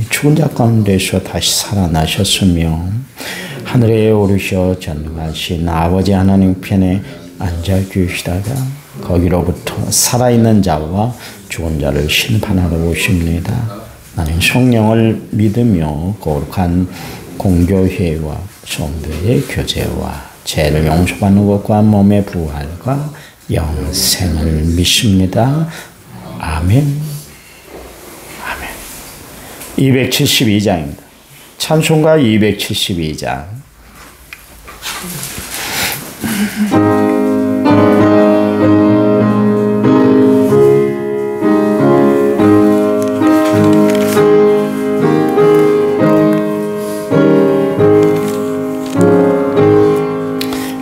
죽은 자 가운데서 다시 살아나셨으며 하늘에 오르셔 전능하신 아버지 하나님 편에 앉아 계시다가 거기로부터 살아있는 자와 죽은 자를 심판하러 오십니다. 나는 성령을 믿으며 거룩한 공교회와 성도의 교제와 죄를 용서받는 것과 몸의 부활과 영생을 믿습니다. 아멘. 아멘. 272장입니다. 찬송가 272장.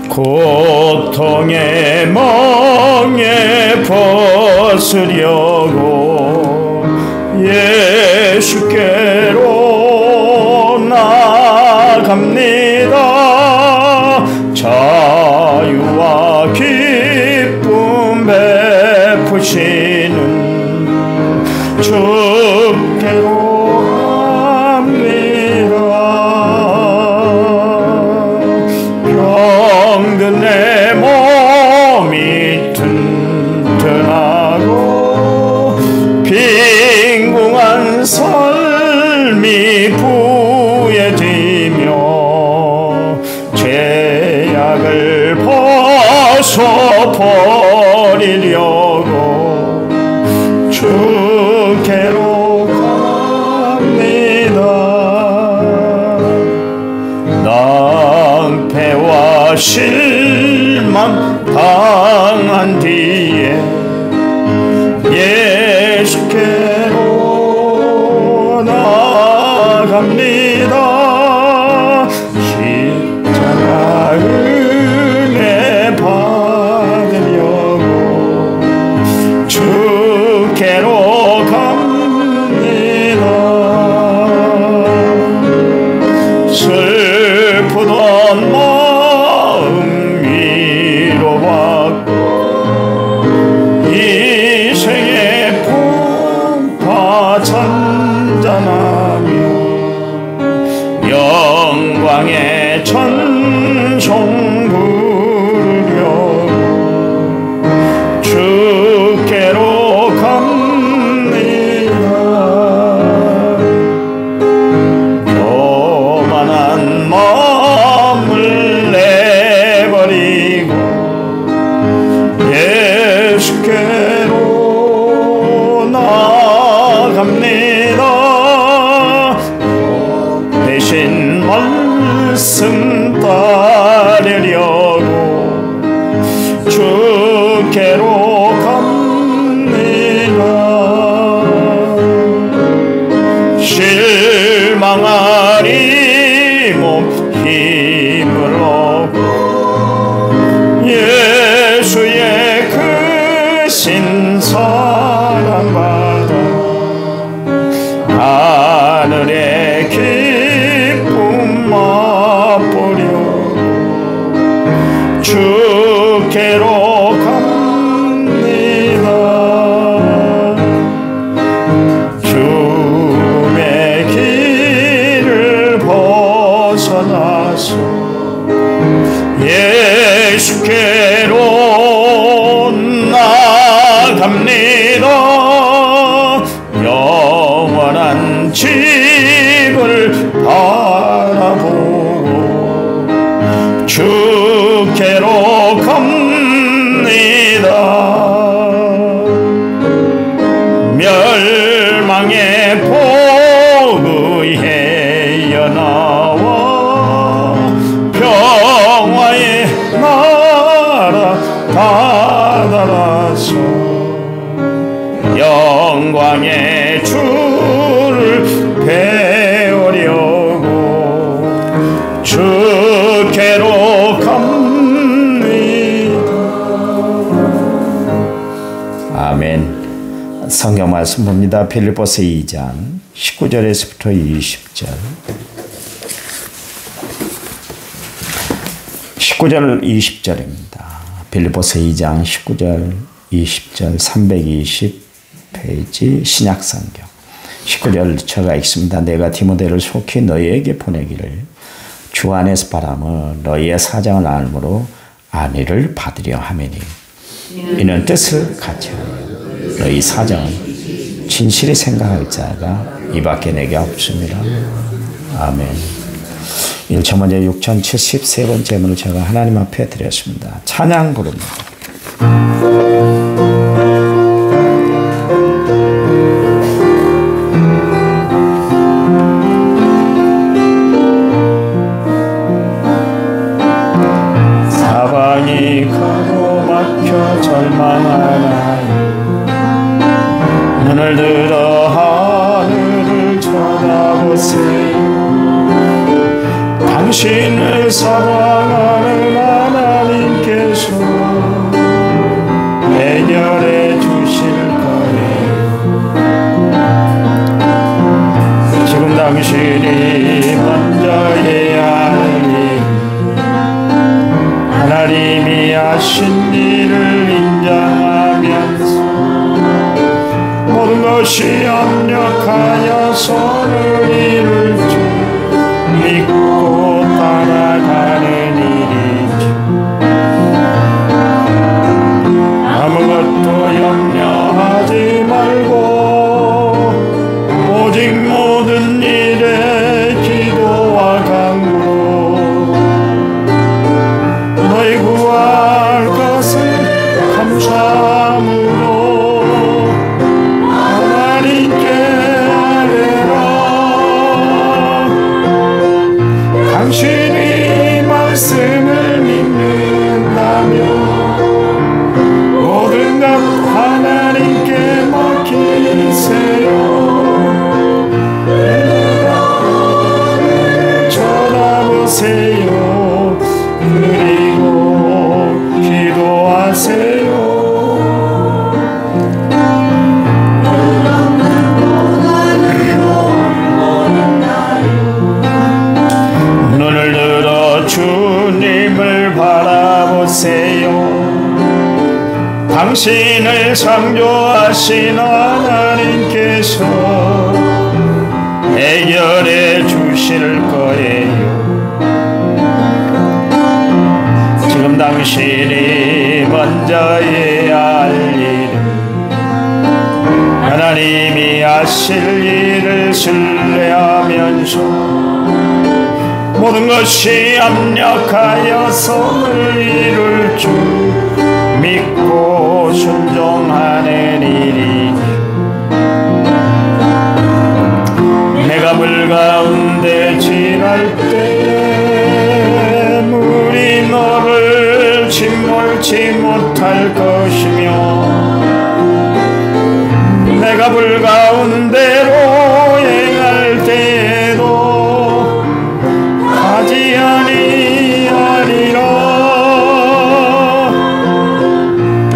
고통의 멍에 벗으려고 예수께로 나갑니다. 자유와 기쁨 베푸시는 주께로 갑니다. 병든 내 몸이 튼튼하고 빈궁한 삶이 부해지며 죄악을 벗어버리려고 주께로 갑니다. 낭패와 실망 당한 뒤에 예수께로 나갑니다. 십자가 은혜 받으려고 주께로 갑니다. 슬프던 마음 위로받고 이 생의 풍파 찬잔하며 영광의 찬송 부르려고 주께로 갑니다. 교만한 마음을 내버리고 예수께로 나갑니다. 대신 말씀 따르려고 주께로 갑니다. 실망하리 몸 힘을 얻고 예수의 크신 사랑 받아 하늘의 기쁨 맛보려 주께로 갑니다. 죽음의 길을 벗어나서 예수께로 나갑니다. 영원한 집을 바라보고 주께로 갑니다. 멸망의 폭의에 연하와 평화의 나라 다다라서 영광의 주를 배우려고 주께로 갑니다. 아멘. 성경 말씀 봅니다. 빌립보서 2장 19절에서부터 20절. 19절 20절입니다. 빌립보서 2장 19절 20절 320페이지 신약성경. 19절 저가 읽습니다. 내가 디모데를 속히 너희에게 보내기를 주 안에서 바라며 너희의 사정을 알므로 안위를 받으려 하매니 이는 뜻을 같이 하여 너희 사정은 진실히 생각할 자가 이밖에 내게 없습니다. 아멘. 1차 먼저 6073번째 문을 제가 하나님 앞에 드렸습니다. 찬양 부릅니다. 사방이 가로막혀 절망하나니 눈을 들어 하늘을 쳐다보세요. 당신을 사랑하는 하나님께서 해결해 주실 거예요. 지금 당신이 먼저 해야 할 일, 하나님이 하신 일을 인정하면서 모든 것이 합력하여 선을 이룰 줄 믿고 따라가는 일이죠. 아무것도 염려하지 말고 오직 모든 일에 기도와 간구로 너희 구할 것을 감사함으로 하나님께 아뢰라. 당신이 말씀을 믿는다면 모든 것 하나님께 맡기세요. 쳐다보세요. 그리고 기도하세요. 눈을 들어 주님을 바라보세요. 당신을 창조하신 하나님께서 해결해 주실 거예요. 지금 당신이 먼저 해야 할 일은 하나님이 하실 일을 신뢰하면서 모든 것이 합력하여 선을 이룰 줄 믿고 순종하는 일이니 내가 물 가운데 지날 때에 물이 너를 침몰치 못할 것이며 내가 물 가운데로 행할 때에도 가지 아니하리라.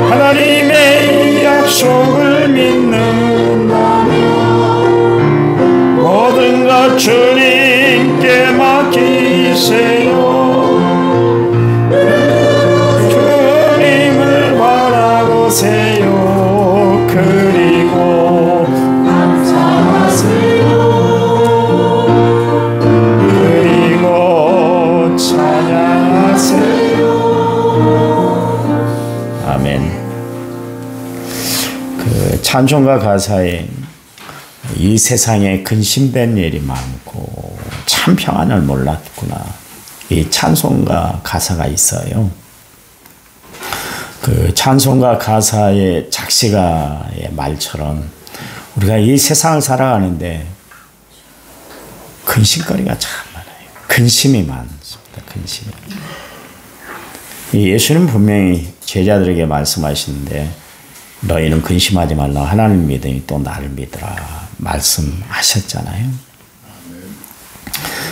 하나님의 약속을 믿는다면 모든 것 주님께 맡기세요. 주님을 바라보세요. 그리고 감사하세요. 그리고 찬양하세요. 아멘. 그 찬송가 가사에 이 세상에 근심된 일이 많고 참 평안을 몰랐구나. 이 찬송가 가사가 있어요. 그 찬송가 가사의 작시가의 말처럼 우리가 이 세상을 살아가는데 근심거리가 참 많아요. 근심이 많습니다. 근심이. 예수님 분명히 제자들에게 말씀하시는데 너희는 근심하지 말라. 하나님 믿으니 또 나를 믿으라. 말씀하셨잖아요.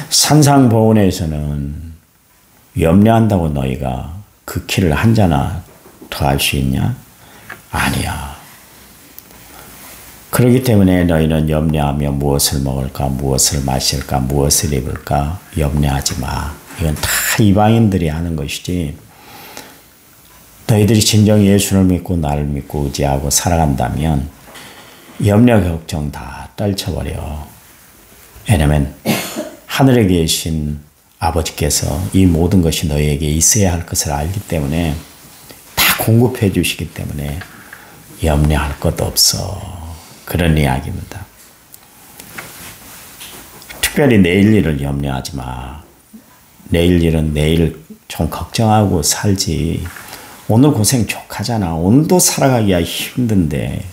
산상보훈에서는 염려한다고 너희가 그 키를 한 자나 더 할 수 있냐? 아니야. 그렇기 때문에 너희는 염려하며 무엇을 먹을까, 무엇을 마실까, 무엇을 입을까 염려하지 마. 이건 다 이방인들이 하는 것이지. 너희들이 진정 예수를 믿고 나를 믿고 의지하고 살아간다면 염려 걱정 다 떨쳐버려. 왜냐면 하늘에 계신 아버지께서 이 모든 것이 너희에게 있어야 할 것을 알기 때문에 다 공급해 주시기 때문에 염려할 것 없어. 그런 이야기입니다. 특별히 내일 일을 염려하지 마. 내일 일은 내일 좀 걱정하고 살지. 오늘 고생 족하잖아. 오늘도 살아가기가 힘든데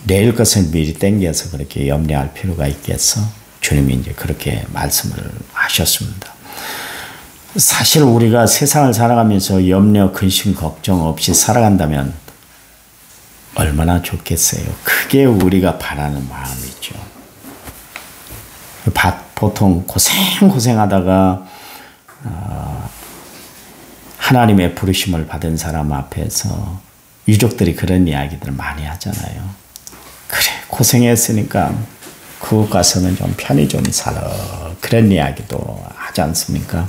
내일 것을 미리 땡겨서 그렇게 염려할 필요가 있겠어? 주님이 이제 그렇게 말씀을 하셨습니다. 사실 우리가 세상을 살아가면서 염려, 근심, 걱정 없이 살아간다면 얼마나 좋겠어요. 그게 우리가 바라는 마음이죠. 보통 고생하다가 하나님의 부르심을 받은 사람 앞에서 유족들이 그런 이야기들을 많이 하잖아요. 그래, 고생했으니까 그곳 가서는 좀 편히 좀 살아. 그런 이야기도 하지 않습니까?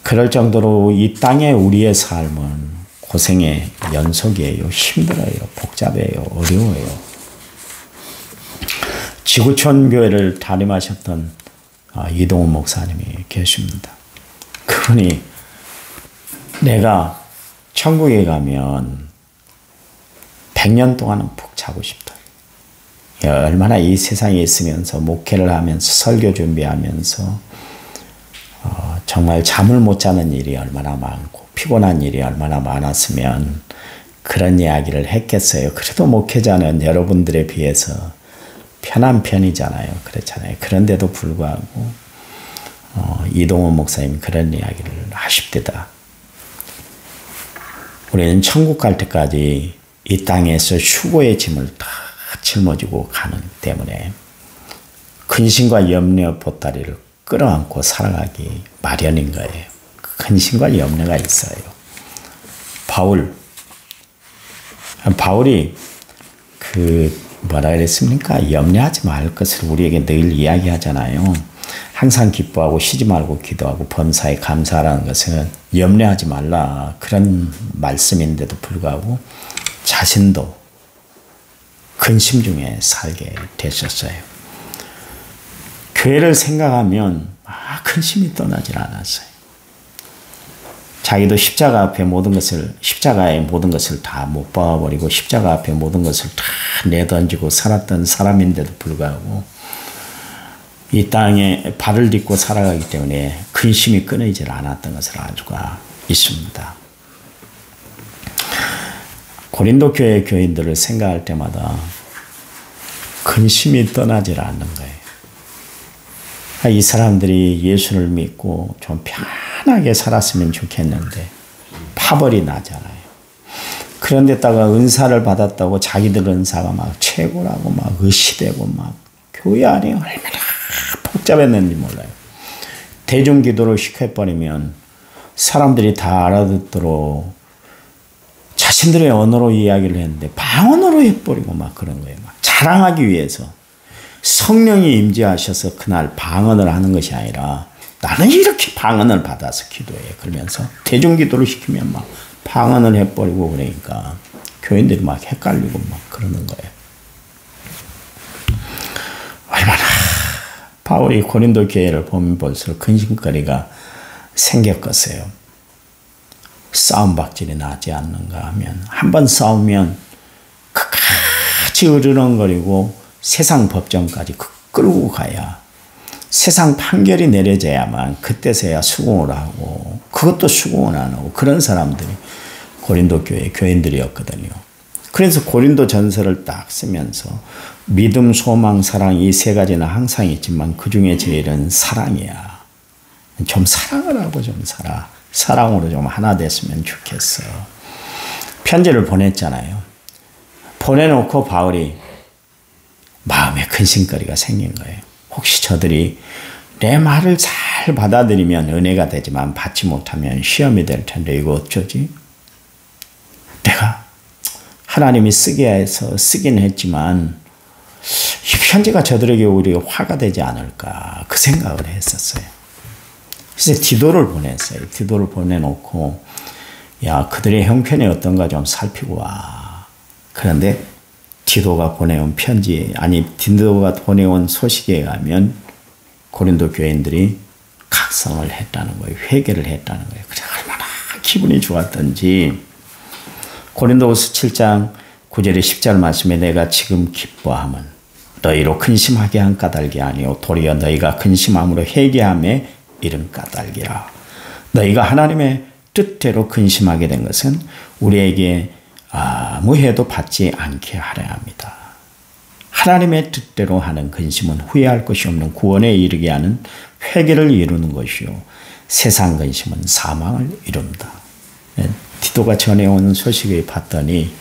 그럴 정도로 이 땅의 우리의 삶은 고생의 연속이에요. 힘들어요. 복잡해요. 어려워요. 지구촌 교회를 담임하셨던 이동훈 목사님이 계십니다. 그분이 내가 천국에 가면 100년 동안은 푹 자고 싶다. 얼마나 이 세상에 있으면서 목회를 하면서 설교 준비하면서 정말 잠을 못 자는 일이 얼마나 많고 피곤한 일이 얼마나 많았으면 그런 이야기를 했겠어요. 그래도 목회자는 여러분들에 비해서 편한 편이잖아요. 그렇잖아요. 그런데도 불구하고 이동훈 목사님이 그런 이야기를 하십니다. 우리는 천국 갈 때까지 이 땅에서 휴고의 짐을 다 짊어지고 가는 때문에 근심과 염려 보따리를 끌어안고 살아가기 마련인 거예요. 근심과 염려가 있어요. 바울이 뭐라 그랬습니까? 염려하지 말 것을 우리에게 늘 이야기하잖아요. 항상 기뻐하고 쉬지 말고 기도하고 범사에 감사하라는 것은 염려하지 말라. 그런 말씀인데도 불구하고 자신도 근심 중에 살게 되셨어요. 교회를 생각하면 근심이 떠나질 않았어요. 자기도 십자가의 모든 것을 다 못 박아버리고 십자가 앞에 모든 것을 다 내던지고 살았던 사람인데도 불구하고 이 땅에 발을 딛고 살아가기 때문에 근심이 끊이질 않았던 것을 알 수가 있습니다. 고린도 교회 교인들을 생각할 때마다 근심이 떠나질 않는 거예요. 이 사람들이 예수를 믿고 좀 편하게 살았으면 좋겠는데 파벌이 나잖아요. 그런데다가 은사를 받았다고 자기들 은사가 막 최고라고 막 의시되고 막 교회 안에 얼마나 복잡했는지 몰라요. 대중기도를 시켜버리면 사람들이 다 알아듣도록 자신들의 언어로 이야기를 했는데 방언으로 해버리고 막 그런 거예요. 막 자랑하기 위해서. 성령이 임재하셔서 그날 방언을 하는 것이 아니라 나는 이렇게 방언을 받아서 기도해. 그러면서 대중기도를 시키면 막 방언을 해버리고 그러니까 교인들이 막 헷갈리고 막 그러는 거예요. 얼마나 바울이 고린도 교회를 보면 볼수록 근심거리가 생겼겠어요. 싸움박질이 나지 않는가 하면 한번 싸우면 끝까지 으르렁거리고 세상 법정까지 끌고 가야 세상 판결이 내려져야만 그때서야 수긍을 하고 그것도 수긍을 안 하고 그런 사람들이 고린도 교회 교인들이었거든요. 그래서 고린도 전서를 딱 쓰면서 믿음, 소망, 사랑 이 세 가지는 항상 있지만 그중에 제일은 사랑이야. 좀 사랑을 하고 좀 살아. 사랑으로 좀 하나 됐으면 좋겠어. 편지를 보냈잖아요. 보내놓고 바울이 마음에 근심거리가 생긴 거예요. 혹시 저들이 내 말을 잘 받아들이면 은혜가 되지만 받지 못하면 시험이 될 텐데 이거 어쩌지? 내가 하나님이 쓰게 해서 쓰긴 했지만 이 편지가 저들에게 오히려 화가 되지 않을까 그 생각을 했었어요. 그래서 디도를 보냈어요. 디도를 보내놓고 야 그들의 형편이 어떤가 좀 살피고 와. 그런데 디도가 보내온 편지, 아니 디도가 보내온 소식에 의하면 고린도 교인들이 각성을 했다는 거예요. 회개를 했다는 거예요. 그래 얼마나 기분이 좋았던지. 고린도후서 7장 9절에 10절 말씀에 내가 지금 기뻐함은 너희로 근심하게 한 까닭이 아니요 도리어 너희가 근심함으로 회개함에 이른 까닭이라. 너희가 하나님의 뜻대로 근심하게 된 것은 우리에게 아무 해도 받지 않게 하려 합니다. 하나님의 뜻대로 하는 근심은 후회할 것이 없는 구원에 이르게 하는 회개를 이루는 것이요 세상 근심은 사망을 이룬다. 디도가 전해온 소식을 봤더니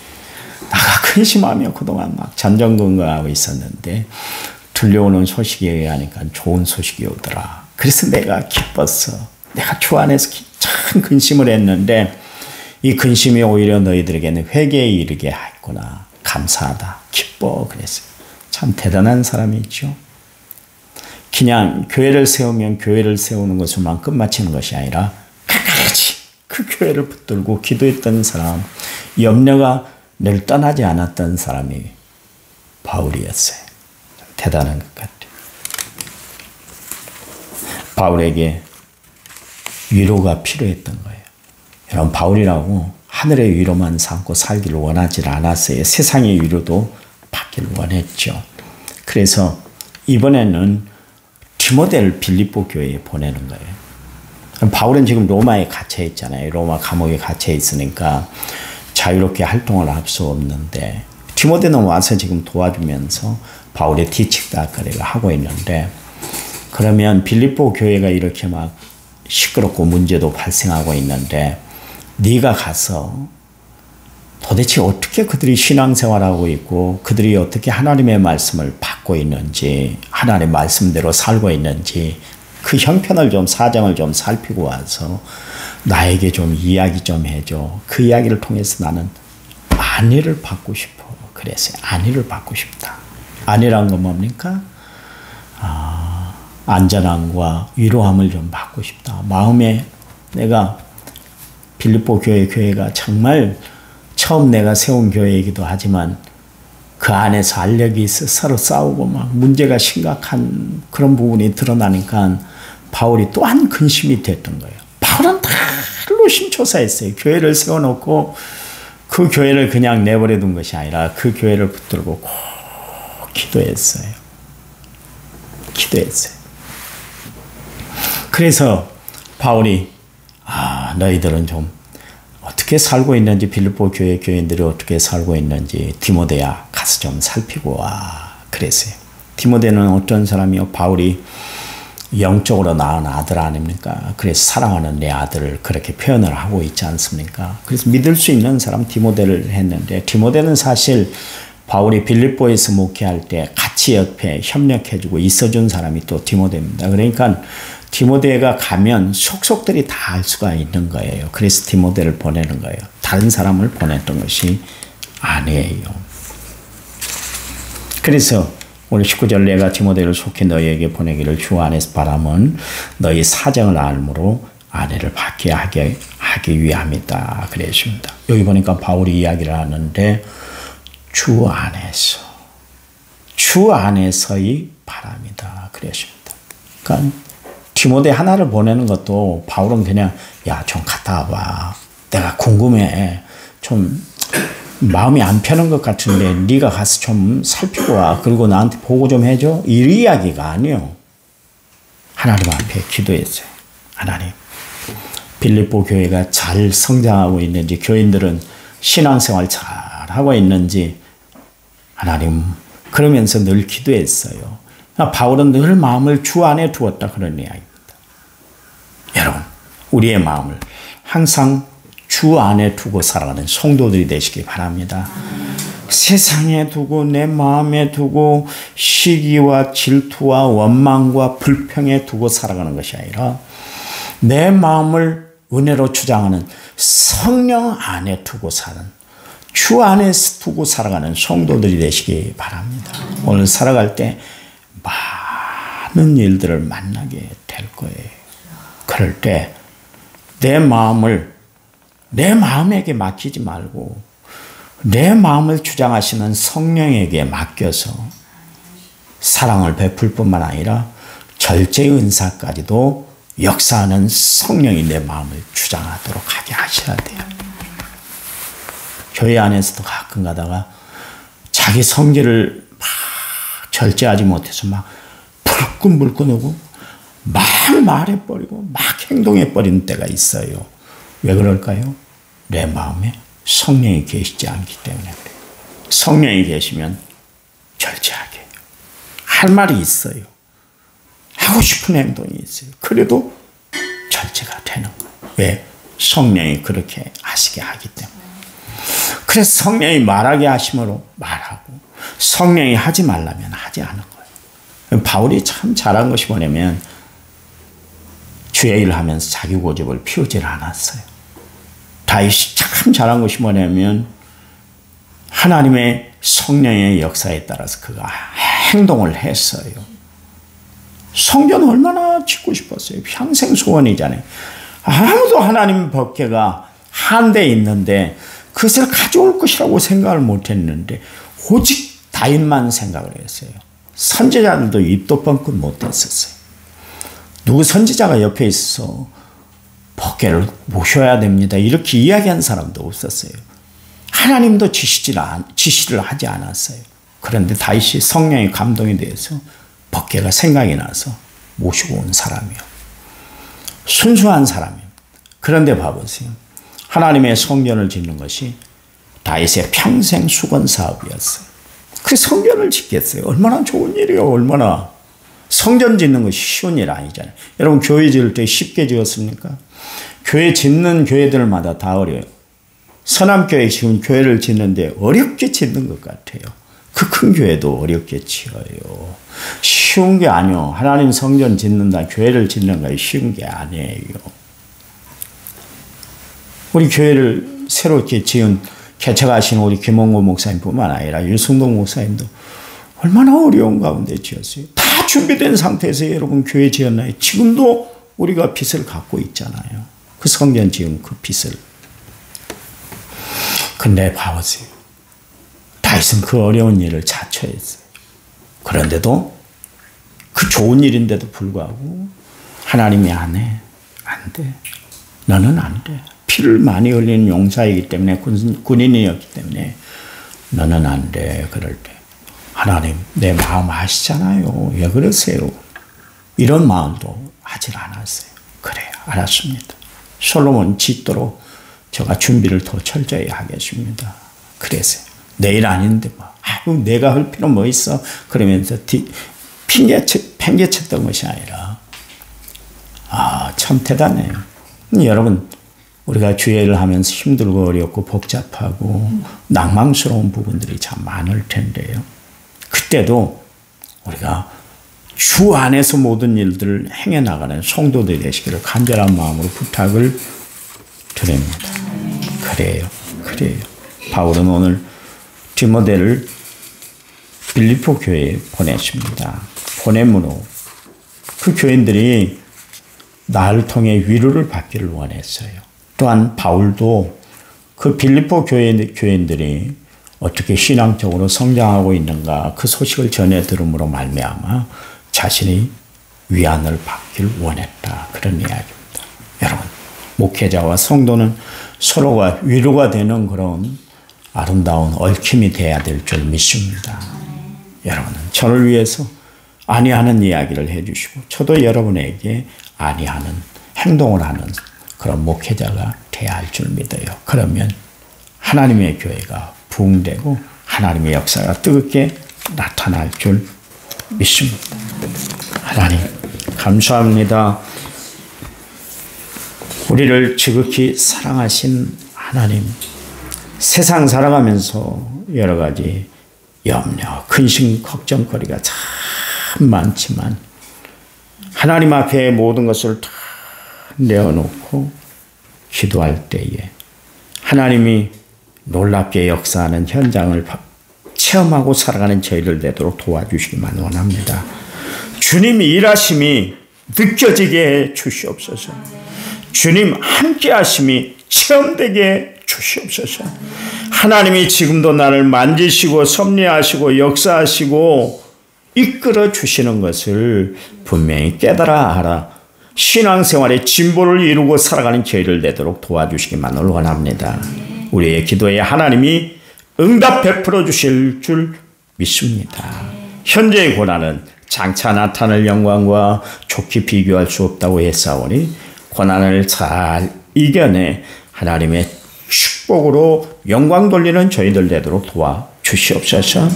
나가 근심하며 그동안 막 전전긍긍하고 있었는데 들려오는 소식에 의하니까 좋은 소식이 오더라. 그래서 내가 기뻤어. 내가 주 안에서 참 근심을 했는데 이 근심이 오히려 너희들에게는 회개에 이르게 했구나. 감사하다. 기뻐. 그랬어요. 참 대단한 사람이죠. 그냥 교회를 세우면 교회를 세우는 것으로만 끝마치는 것이 아니라 끝까지 그 교회를 붙들고 기도했던 사람, 염려가 늘 떠나지 않았던 사람이 바울이었어요. 대단한 것 같아요. 바울에게 위로가 필요했던 거예요. 여러분 바울이라고 하늘의 위로만 삼고 살기를 원하지 않았어요. 세상의 위로도 받기를 원했죠. 그래서 이번에는 디모데를 빌립보 교회에 보내는 거예요. 바울은 지금 로마에 갇혀 있잖아요. 로마 감옥에 갇혀 있으니까 자유롭게 활동을 할 수 없는데 디모데는 와서 지금 도와주면서 바울의 뒤치다거리를 하고 있는데 그러면 빌립보 교회가 이렇게 막 시끄럽고 문제도 발생하고 있는데 네가 가서 도대체 어떻게 그들이 신앙생활하고 있고 그들이 어떻게 하나님의 말씀을 받고 있는지 하나님의 말씀대로 살고 있는지 그 형편을 좀 사정을 좀 살피고 와서 나에게 좀 이야기 좀 해줘. 그 이야기를 통해서 나는 안위를 받고 싶어. 그래서 안위를 받고 싶다. 안위란 건 뭡니까? 안전함과 위로함을 좀 받고 싶다. 마음에 내가 빌립보 교회가 정말 처음 내가 세운 교회이기도 하지만 그 안에서 알력이 있어 서로 싸우고 막 문제가 심각한 그런 부분이 드러나니까 바울이 또한 근심이 됐던 거예요. 바울은 달로 심초사했어요. 교회를 세워놓고 그 교회를 그냥 내버려 둔 것이 아니라 그 교회를 붙들고 꼭 기도했어요. 그래서 바울이 너희들은 좀 어떻게 살고 있는지 빌립보 교회 교인들이 어떻게 살고 있는지 디모데야 가서 좀 살피고 와 그랬어요. 디모데는 어떤 사람이요? 바울이 영적으로 낳은 아들 아닙니까? 그래서 사랑하는 내 아들을 그렇게 표현을 하고 있지 않습니까? 그래서 믿을 수 있는 사람 디모데를 했는데 디모데는 사실 바울이 빌립보에서 목회할 때 같이 옆에 협력해주고 있어준 사람이 또 디모데입니다. 그러니까 디모데가 가면 속속들이 다 알 수가 있는 거예요. 그래서 디모데를 보내는 거예요. 다른 사람을 보냈던 것이 아니에요. 그래서 오늘 19절 내가 디모데를 속히 너희에게 보내기를 주 안에서 바람은 너희 사정을 알므로 아내를 받게 하기 위함이다. 그랬습니다. 여기 보니까 바울이 이야기를 하는데 주 안에서의 바람이다. 그랬습니다. 그러니까 디모데 하나를 보내는 것도 바울은 그냥 야, 좀 갔다 와봐. 내가 궁금해. 좀 마음이 안 편한 것 같은데 네가 가서 좀 살피고 와. 그리고 나한테 보고 좀 해줘. 이 이야기가 아니요. 하나님 앞에 기도했어요. 하나님, 빌립보 교회가 잘 성장하고 있는지 교인들은 신앙생활 잘하고 있는지 하나님 그러면서 늘 기도했어요. 바울은 늘 마음을 주 안에 두었다 그런 이야기입니다. 여러분 우리의 마음을 항상 주 안에 두고 살아가는 성도들이 되시기 바랍니다. 세상에 두고 내 마음에 두고 시기와 질투와 원망과 불평에 두고 살아가는 것이 아니라 내 마음을 은혜로 주장하는 성령 안에 두고 사는 주 안에 두고 살아가는 성도들이 되시기 바랍니다. 오늘 살아갈 때 많은 일들을 만나게 될 거예요. 그럴 때 내 마음을 내 마음에게 맡기지 말고 내 마음을 주장하시는 성령에게 맡겨서 사랑을 베풀 뿐만 아니라 절제의 은사까지도 역사하는 성령이 내 마음을 주장하도록 하게 하셔야 돼요. 교회 안에서도 가끔 가다가 자기 성질을 막 절제하지 못해서 막 불끈불끈하고 막 말해버리고 막 행동해버리는 때가 있어요. 왜 그럴까요? 내 마음에 성령이 계시지 않기 때문에 그래요. 성령이 계시면 절제하게 해요. 할 말이 있어요. 하고 싶은 행동이 있어요. 그래도 절제가 되는 거예요. 왜? 성령이 그렇게 하시게 하기 때문에. 그래서 성령이 말하게 하심으로 말하고 성령이 하지 말라면 하지 않은 거예요. 바울이 참 잘한 것이 뭐냐면 주의 일을 하면서 자기 고집을 피우질 않았어요. 다윗이 참 잘한 것이 뭐냐면 하나님의 성령의 역사에 따라서 그가 행동을 했어요. 성전 얼마나 짓고 싶었어요. 평생 소원이잖아요. 아무도 하나님 법궤가 한 대 있는데 그것을 가져올 것이라고 생각을 못했는데 오직 다윗만 생각을 했어요. 선지자들도 입도 뻥끗 못했었어요. 누구 선지자가 옆에 있어서 법궤를 모셔야 됩니다 이렇게 이야기한 사람도 없었어요. 하나님도 지시를 하지 않았어요. 그런데 다윗이 성령의 감동에 대해서 법궤가 생각이 나서 모시고 온 사람이요. 순수한 사람이요. 그런데 봐보세요. 하나님의 성전을 짓는 것이 다윗의 평생 수건 사업이었어요. 그 성전을 짓겠어요. 얼마나 좋은 일이에요. 얼마나. 성전 짓는 것이 쉬운 일 아니잖아요. 여러분 교회 지을 때 쉽게 지었습니까? 교회 짓는 교회들마다 다 어려워요. 서남교회 지금 교회를 짓는데 어렵게 짓는 것 같아요. 그 큰 교회도 어렵게 지어요. 쉬운 게 아니요. 하나님 성전 짓는다, 교회를 짓는 거 쉬운 게 아니에요. 우리 교회를 새로 이렇게 지은 개척하신 우리 김원고 목사님뿐만 아니라 유승동 목사님도 얼마나 어려운 가운데 지었어요. 다 준비된 상태에서 여러분 교회 지었나요? 지금도 우리가 빚을 갖고 있잖아요. 그 성전 지은 그 빚을. 근데 봐보세요. 다윗은 그 어려운 일을 자처했어요. 그런데도 그 좋은 일인데도 불구하고 하나님이 안 해. 안 돼. 너는 안 돼. 피를 많이 흘리는 용사이기 때문에 군인이었기 때문에 너는 안 돼. 그럴 때 하나님 내 마음 아시잖아요. 왜 그러세요? 이런 마음도 하질 않았어요. 그래요. 알았습니다. 솔로몬 짓도록 제가 준비를 더 철저히 하겠습니다. 그래서요. 내일 아닌데 뭐 아유 내가 할 필요 뭐 있어? 그러면서 팽개쳤던 것이 아니라 참 대단해요. 여러분 우리가 주의를 하면서 힘들고 어렵고 복잡하고 낭망스러운 부분들이 참 많을 텐데요. 그때도 우리가 주 안에서 모든 일들을 행해나가는 성도들이 되시기를 간절한 마음으로 부탁을 드립니다. 그래요. 그래요. 바울은 오늘 디모데를 빌립보 교회에 보냈습니다. 보냄으로 그 교인들이 나를 통해 위로를 받기를 원했어요. 또한 바울도 그 빌립보 교인들이 어떻게 신앙적으로 성장하고 있는가 그 소식을 전해 들음으로 말미암아 자신이 위안을 받기를 원했다. 그런 이야기입니다. 여러분 목회자와 성도는 서로가 위로가 되는 그런 아름다운 얽힘이 돼야 될 줄 믿습니다. 여러분은 저를 위해서 아니하는 이야기를 해주시고 저도 여러분에게 아니하는 행동을 하는 그런 목회자가 돼야 할 줄 믿어요. 그러면 하나님의 교회가 부흥되고 하나님의 역사가 뜨겁게 나타날 줄 믿습니다. 하나님 감사합니다. 우리를 지극히 사랑하신 하나님, 세상 살아가면서 여러 가지 염려, 근심, 걱정거리가 참 많지만 하나님 앞에 모든 것을 다 내어놓고 기도할 때에 하나님이 놀랍게 역사하는 현장을 체험하고 살아가는 저희를 되도록 도와주시기만 원합니다. 주님 일하심이 느껴지게 해 주시옵소서. 주님 함께 하심이 체험되게 해 주시옵소서. 하나님이 지금도 나를 만지시고 섭리하시고 역사하시고 이끌어 주시는 것을 분명히 깨달아 알아 신앙생활의 진보를 이루고 살아가는 저희를 되도록 도와주시기만을 원합니다. 우리의 기도에 하나님이 응답 베풀어 주실 줄 믿습니다. 현재의 고난은 장차 나타날 영광과 좋게 비교할 수 없다고 했사오니 고난을 잘 이겨내 하나님의 축복으로 영광 돌리는 저희들 되도록 도와주시옵소서.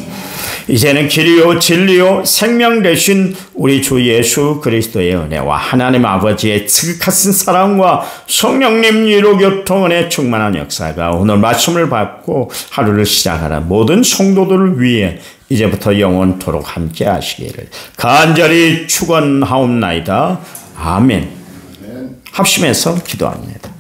이제는 길이요 진리요 생명 되신 우리 주 예수 그리스도의 은혜와 하나님 아버지의 지극하신 사랑과 성령님 위로교통 은혜 충만한 역사가 오늘 말씀을 받고 하루를 시작하는 모든 성도들을 위해 이제부터 영원토록 함께 하시기를 간절히 축원하옵나이다. 아멘. 합심해서 기도합니다.